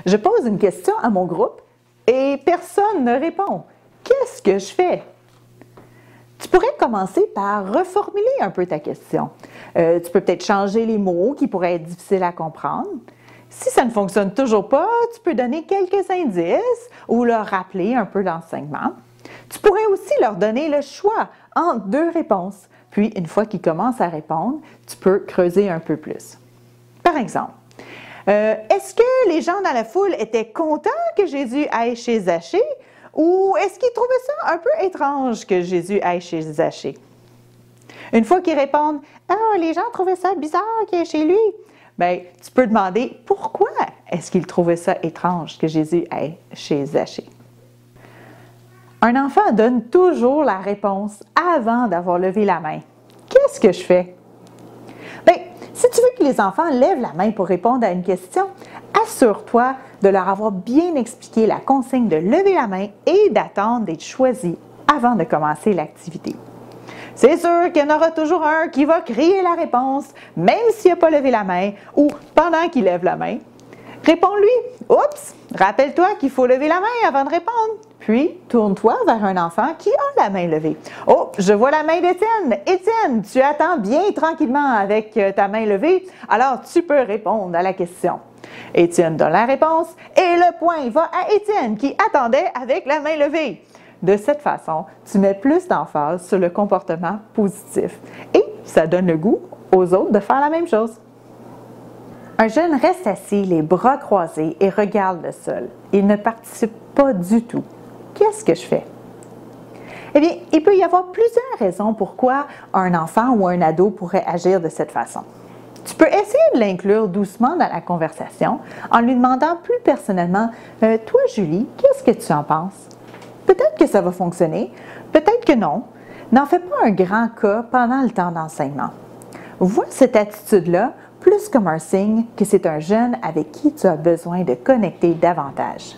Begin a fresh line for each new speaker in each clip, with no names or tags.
Je pose une question à mon groupe et personne ne répond. Qu'est-ce que je fais? Tu pourrais commencer par reformuler un peu ta question. Tu peux peut-être changer les mots qui pourraient être difficiles à comprendre. Si ça ne fonctionne toujours pas, tu peux donner quelques indices ou leur rappeler un peu l'enseignement. Tu pourrais aussi leur donner le choix entre deux réponses. Puis, une fois qu'ils commencent à répondre, tu peux creuser un peu plus. Par exemple, est-ce que les gens dans la foule étaient contents que Jésus aille chez Zachée ou est-ce qu'ils trouvaient ça un peu étrange que Jésus aille chez Zachée? Une fois qu'ils répondent « Ah, les gens trouvaient ça bizarre qu'il aille chez lui », bien, tu peux demander pourquoi est-ce qu'ils trouvaient ça étrange que Jésus aille chez Zachée. Un enfant donne toujours la réponse avant d'avoir levé la main. Qu'est-ce que je fais? Bien, si tu veux que les enfants lèvent la main pour répondre à une question, assure-toi de leur avoir bien expliqué la consigne de lever la main et d'attendre d'être choisi avant de commencer l'activité. C'est sûr qu'il y en aura toujours un qui va crier la réponse, même s'il n'a pas levé la main ou pendant qu'il lève la main. Réponds-lui « Oups, rappelle-toi qu'il faut lever la main avant de répondre. » Puis, tourne-toi vers un enfant qui a la main levée. « Oh, je vois la main d'Étienne. Étienne, tu attends bien tranquillement avec ta main levée, alors tu peux répondre à la question. » Étienne donne la réponse et le point va à Étienne qui attendait avec la main levée. De cette façon, tu mets plus d'emphase sur le comportement positif et ça donne le goût aux autres de faire la même chose. Un jeune reste assis, les bras croisés et regarde le sol. Il ne participe pas du tout. Qu'est-ce que je fais? Eh bien, il peut y avoir plusieurs raisons pourquoi un enfant ou un ado pourrait agir de cette façon. Tu peux essayer de l'inclure doucement dans la conversation en lui demandant plus personnellement « Toi, Julie, qu'est-ce que tu en penses? » Peut-être que ça va fonctionner, peut-être que non. N'en fais pas un grand cas pendant le temps d'enseignement. Vois cette attitude-là plus comme un signe que c'est un jeune avec qui tu as besoin de connecter davantage.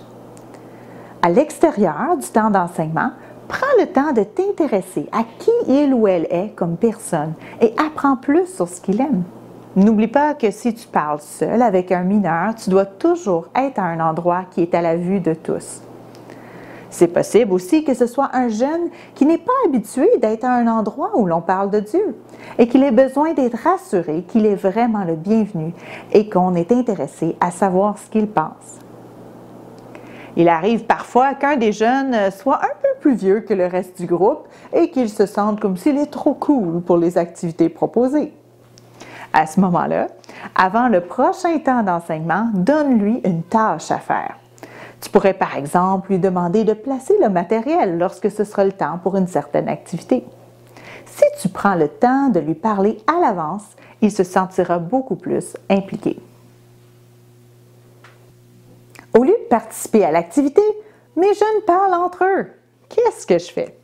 À l'extérieur du temps d'enseignement, prends le temps de t'intéresser à qui il ou elle est comme personne et apprends plus sur ce qu'il aime. N'oublie pas que si tu parles seul avec un mineur, tu dois toujours être à un endroit qui est à la vue de tous. C'est possible aussi que ce soit un jeune qui n'est pas habitué d'être à un endroit où l'on parle de Dieu et qu'il ait besoin d'être rassuré qu'il est vraiment le bienvenu et qu'on est intéressé à savoir ce qu'il pense. Il arrive parfois qu'un des jeunes soit un peu plus vieux que le reste du groupe et qu'il se sente comme s'il est trop cool pour les activités proposées. À ce moment-là, avant le prochain temps d'enseignement, donne-lui une tâche à faire. Tu pourrais par exemple lui demander de placer le matériel lorsque ce sera le temps pour une certaine activité. Si tu prends le temps de lui parler à l'avance, il se sentira beaucoup plus impliqué. Au lieu de participer à l'activité, mes jeunes parlent entre eux. Qu'est-ce que je fais?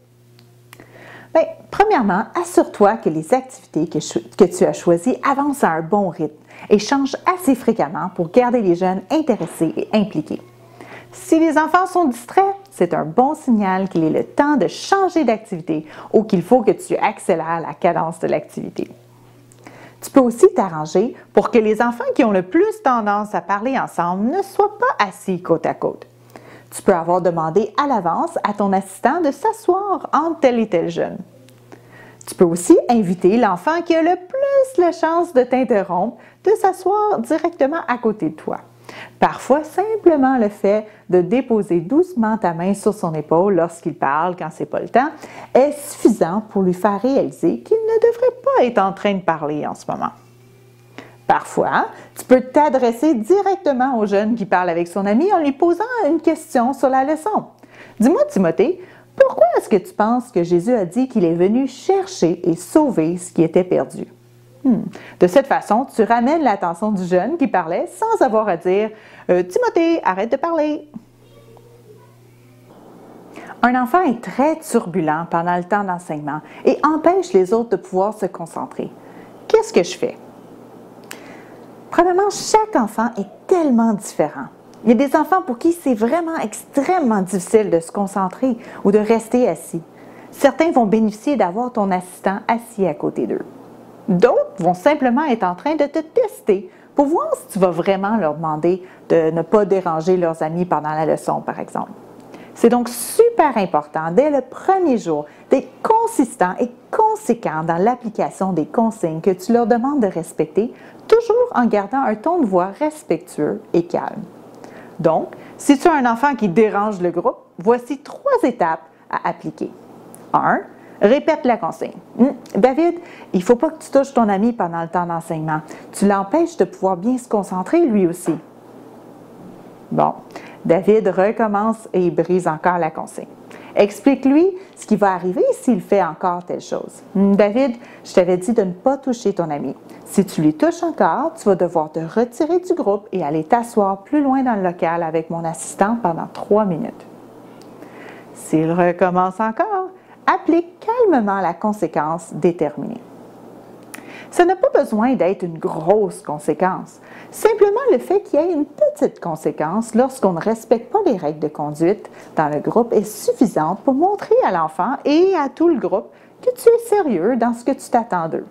Bien, premièrement, assure-toi que les activités que tu as choisies avancent à un bon rythme et changent assez fréquemment pour garder les jeunes intéressés et impliqués. Si les enfants sont distraits, c'est un bon signal qu'il est le temps de changer d'activité ou qu'il faut que tu accélères la cadence de l'activité. Tu peux aussi t'arranger pour que les enfants qui ont le plus tendance à parler ensemble ne soient pas assis côte à côte. Tu peux avoir demandé à l'avance à ton assistant de s'asseoir entre tel et tel jeune. Tu peux aussi inviter l'enfant qui a le plus la chance de t'interrompre de s'asseoir directement à côté de toi. Parfois, simplement le fait de déposer doucement ta main sur son épaule lorsqu'il parle, quand ce n'est pas le temps, est suffisant pour lui faire réaliser qu'il ne devrait pas être en train de parler en ce moment. Parfois, tu peux t'adresser directement au jeune qui parle avec son ami en lui posant une question sur la leçon. Dis-moi, Timothée, pourquoi est-ce que tu penses que Jésus a dit qu'il est venu chercher et sauver ce qui était perdu? De cette façon, tu ramènes l'attention du jeune qui parlait sans avoir à dire « Timothée, arrête de parler ». Un enfant est très turbulent pendant le temps d'enseignement et empêche les autres de pouvoir se concentrer. Qu'est-ce que je fais? Premièrement, chaque enfant est tellement différent. Il y a des enfants pour qui c'est vraiment extrêmement difficile de se concentrer ou de rester assis. Certains vont bénéficier d'avoir ton assistant assis à côté d'eux. D'autres vont simplement être en train de te tester pour voir si tu vas vraiment leur demander de ne pas déranger leurs amis pendant la leçon, par exemple. C'est donc super important, dès le premier jour, d'être consistant et conséquent dans l'application des consignes que tu leur demandes de respecter, toujours en gardant un ton de voix respectueux et calme. Donc, si tu as un enfant qui dérange le groupe, voici 3 étapes à appliquer. 1. Répète la consigne. David, il ne faut pas que tu touches ton ami pendant le temps d'enseignement. Tu l'empêches de pouvoir bien se concentrer lui aussi. Bon, David recommence et il brise encore la consigne. Explique-lui ce qui va arriver s'il fait encore telle chose. David, je t'avais dit de ne pas toucher ton ami. Si tu lui touches encore, tu vas devoir te retirer du groupe et aller t'asseoir plus loin dans le local avec mon assistant pendant 3 minutes. S'il recommence encore, applique calmement la conséquence déterminée. Ça n'a pas besoin d'être une grosse conséquence. Simplement le fait qu'il y ait une petite conséquence lorsqu'on ne respecte pas les règles de conduite dans le groupe est suffisante pour montrer à l'enfant et à tout le groupe que tu es sérieux dans ce que tu t'attends d'eux.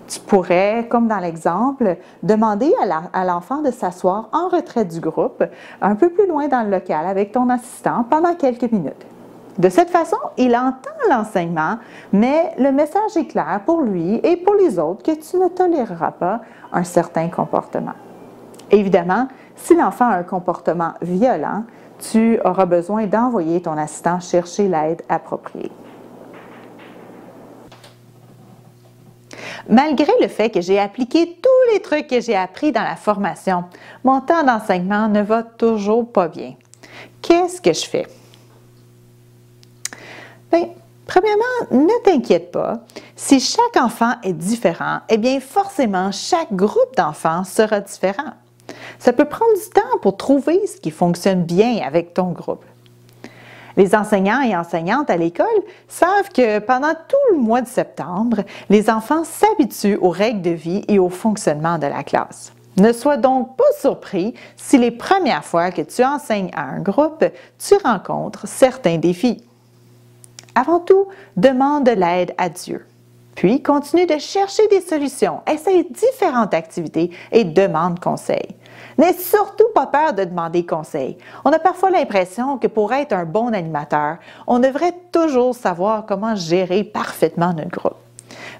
Tu pourrais, comme dans l'exemple, demander à l'enfant de s'asseoir en retrait du groupe, un peu plus loin dans le local avec ton assistant pendant quelques minutes. De cette façon, il entend l'enseignement, mais le message est clair pour lui et pour les autres que tu ne toléreras pas un certain comportement. Évidemment, si l'enfant a un comportement violent, tu auras besoin d'envoyer ton assistant chercher l'aide appropriée. Malgré le fait que j'ai appliqué tous les trucs que j'ai appris dans la formation, mon temps d'enseignement ne va toujours pas bien. Qu'est-ce que je fais? Bien, premièrement, ne t'inquiète pas. Si chaque enfant est différent, eh bien forcément, chaque groupe d'enfants sera différent. Ça peut prendre du temps pour trouver ce qui fonctionne bien avec ton groupe. Les enseignants et enseignantes à l'école savent que pendant tout le mois de septembre, les enfants s'habituent aux règles de vie et au fonctionnement de la classe. Ne sois donc pas surpris si les premières fois que tu enseignes à un groupe, tu rencontres certains défis. Avant tout, demande de l'aide à Dieu. Puis, continue de chercher des solutions, essaye différentes activités et demande conseil. N'aie surtout pas peur de demander conseil. On a parfois l'impression que pour être un bon animateur, on devrait toujours savoir comment gérer parfaitement notre groupe.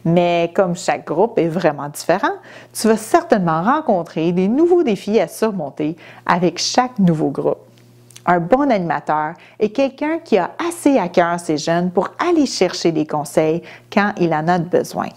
Mais comme chaque groupe est vraiment différent, tu vas certainement rencontrer des nouveaux défis à surmonter avec chaque nouveau groupe. Un bon animateur est quelqu'un qui a assez à cœur ses jeunes pour aller chercher des conseils quand il en a besoin.